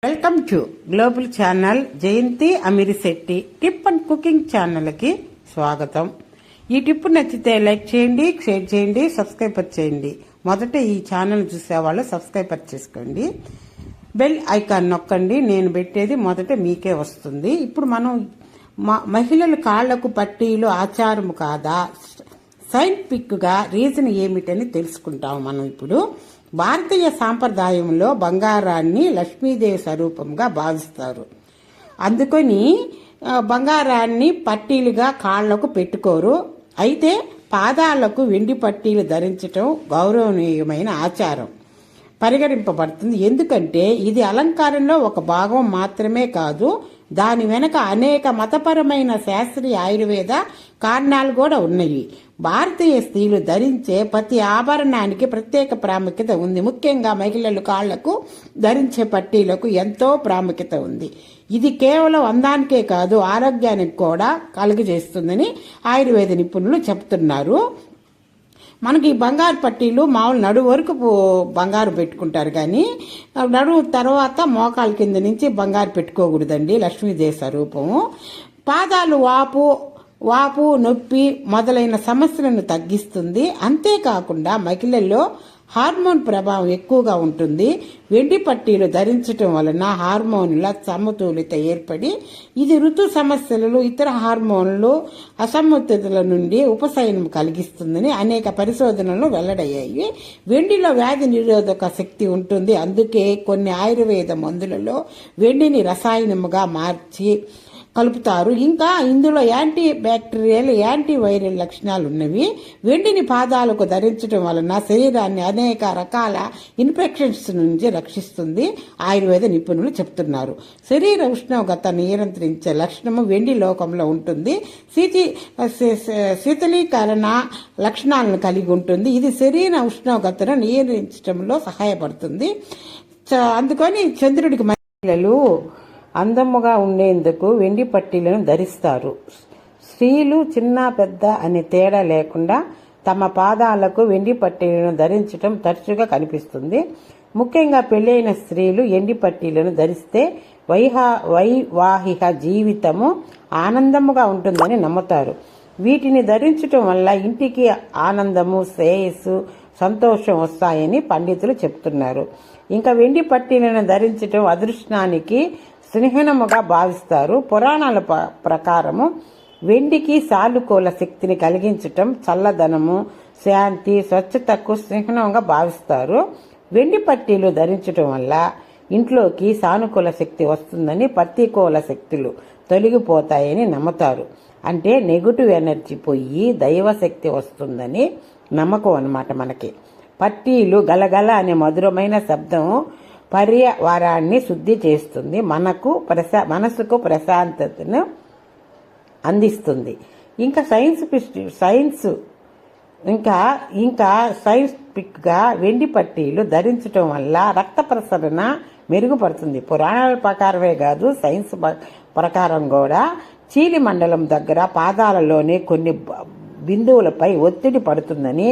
Welcome to global channel Jayanthi Amirishetti tip and cooking ఛానల్కి స్వాగతం. ఈ టిప్ నచ్చితే లైక్ చేయండి, షేర్ చేయండి, సబ్స్క్రైబర్ చేయండి. మొదట ఈ ఛానల్ చూసేవాళ్ళు సబ్స్క్రైబర్ చేసుకోండి, బెల్ ఐకాన్ నొక్కండి. నేను పెట్టేది మొదట మీకే వస్తుంది. ఇప్పుడు మనం మహిళల కాళ్లకు పట్టీలు ఆచారం కాదా, సైంటిఫిక్గా రీజన్ ఏమిటని తెలుసుకుంటాం. మనం ఇప్పుడు భారతీయ సాంప్రదాయంలో బంగారాన్ని లక్ష్మీదేవి స్వరూపంగా భావిస్తారు. అందుకని బంగారాన్ని పట్టీలుగా కాళ్లకు పెట్టుకోరు. అయితే పాదాలకు వెండి పట్టీలు ధరించటం గౌరవనీయమైన ఆచారం పరిగణింపబడుతుంది. ఎందుకంటే ఇది అలంకారంలో ఒక భాగం మాత్రమే కాదు, దాని వెనక అనేక మతపరమైన శాస్త్రీయ ఆయుర్వేద కారణాలు కూడా ఉన్నాయి. భారతీయ స్త్రీలు ధరించే ప్రతి ఆభరణానికి ప్రత్యేక ప్రాముఖ్యత ఉంది. ముఖ్యంగా మహిళలు కాళ్లకు ధరించే పట్టీలకు ఎంతో ప్రాముఖ్యత ఉంది. ఇది కేవలం అందానికే కాదు, ఆరోగ్యానికి కూడా కలుగజేస్తుందని ఆయుర్వేద నిపుణులు చెబుతున్నారు. మనకి బంగారు పట్టీలు మామూలు నడువు వరకు బంగారు పెట్టుకుంటారు, కానీ నడువు తర్వాత మోకాల కింద నుంచి బంగారు పెట్టుకోకూడదండి. లక్ష్మీదేవి స్వరూపము. పాదాలు వాపు నొప్పి మొదలైన సమస్యలను తగ్గిస్తుంది. అంతేకాకుండా మహిళల్లో హార్మోన్ ప్రభావం ఎక్కువగా ఉంటుంది. వెండి పట్టీలు ధరించటం వలన హార్మోన్ల సమతుల్యత ఏర్పడి ఇది ఋతు సమస్యలు, ఇతర హార్మోన్లు అసమతుల్యతల నుండి ఉపశమనం కలిగిస్తుందని అనేక పరిశోధనలు వెల్లడయ్యాయి. వెండిలో వ్యాధి నిరోధక శక్తి ఉంటుంది. అందుకే కొన్ని ఆయుర్వేద మందులలో వెండిని రసాయనముగా మార్చి కలుపుతారు. ఇంకా ఇందులో యాంటీ బ్యాక్టీరియల్, యాంటీ వైరల్ లక్షణాలు ఉన్నవి. వెండిని పాదాలకు ధరించడం వలన శరీరాన్ని అనేక రకాల ఇన్ఫెక్షన్స్ నుంచి రక్షిస్తుంది ఆయుర్వేద నిపుణులు చెప్తున్నారు. శరీర ఉష్ణోగ్రత నియంత్రించే లక్షణము వెండి లోకంలో ఉంటుంది. శీతలీకరణ లక్షణాలను కలిగి ఉంటుంది. ఇది శరీర ఉష్ణోగ్రతను నియంత్రించడంలో సహాయపడుతుంది. అందుకని చంద్రుడికి మహిళలు అందముగా ఉండేందుకు వెండి పట్టీలను ధరిస్తారు. స్త్రీలు చిన్న పెద్ద అనే తేడా లేకుండా తమ పాదాలకు వెండి పట్టీలను ధరించడం తరచుగా కనిపిస్తుంది. ముఖ్యంగా పెళ్లైన స్త్రీలు వెండి పట్టీలను ధరిస్తే వైవాహిక జీవితము ఆనందముగా ఉంటుందని నమ్ముతారు. వీటిని ధరించటం వల్ల ఇంటికి ఆనందము, శ్రేయస్సు, సంతోషం వస్తాయని పండితులు చెప్తున్నారు. ఇంకా వెండి పట్టీలను ధరించటం అదృష్టానికి చిహ్నముగా భావిస్తారు. పురాణాల ప్రకారము వెండికి సానుకూల శక్తిని కలిగించటం, చల్లదనము, శాంతి, స్వచ్ఛతకు చిహ్నంగా భావిస్తారు. వెండి పట్టీలు ధరించటం వల్ల ఇంట్లోకి సానుకూల శక్తి వస్తుందని, ప్రతికూల శక్తులు తొలగిపోతాయని నమ్ముతారు. అంటే నెగిటివ్ ఎనర్జీ పోయి దైవశక్తి వస్తుందని నమ్మకం అన్నమాట. మనకి పట్టీలు గలగల అనే మధురమైన శబ్దం పర్యావరణాన్ని శుద్ధి చేస్తుంది, మనసుకు ప్రశాంతతను అందిస్తుంది. ఇంకా సైంటిఫిక్గా వెండి పట్టీలు ధరించడం వల్ల రక్త ప్రసరణ మెరుగుపడుతుంది. పురాణాల ప్రకారమే కాదు, సైన్స్ ప్రకారం కూడా చీలి మండలం దగ్గర పాదాలలోని కొన్ని బిందువులపై ఒత్తిడి పడుతుందని,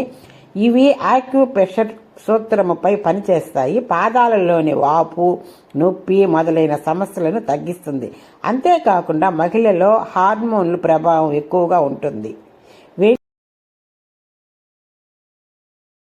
ఇవి ఆక్యుప్రెషర్ సూత్రముపై పనిచేస్తాయి. పాదాలలోని వాపు, నొప్పి మొదలైన సమస్యలను తగ్గిస్తుంది. అంతేకాకుండా మహిళలో హార్మోన్ల ప్రభావం ఎక్కువగా ఉంటుంది.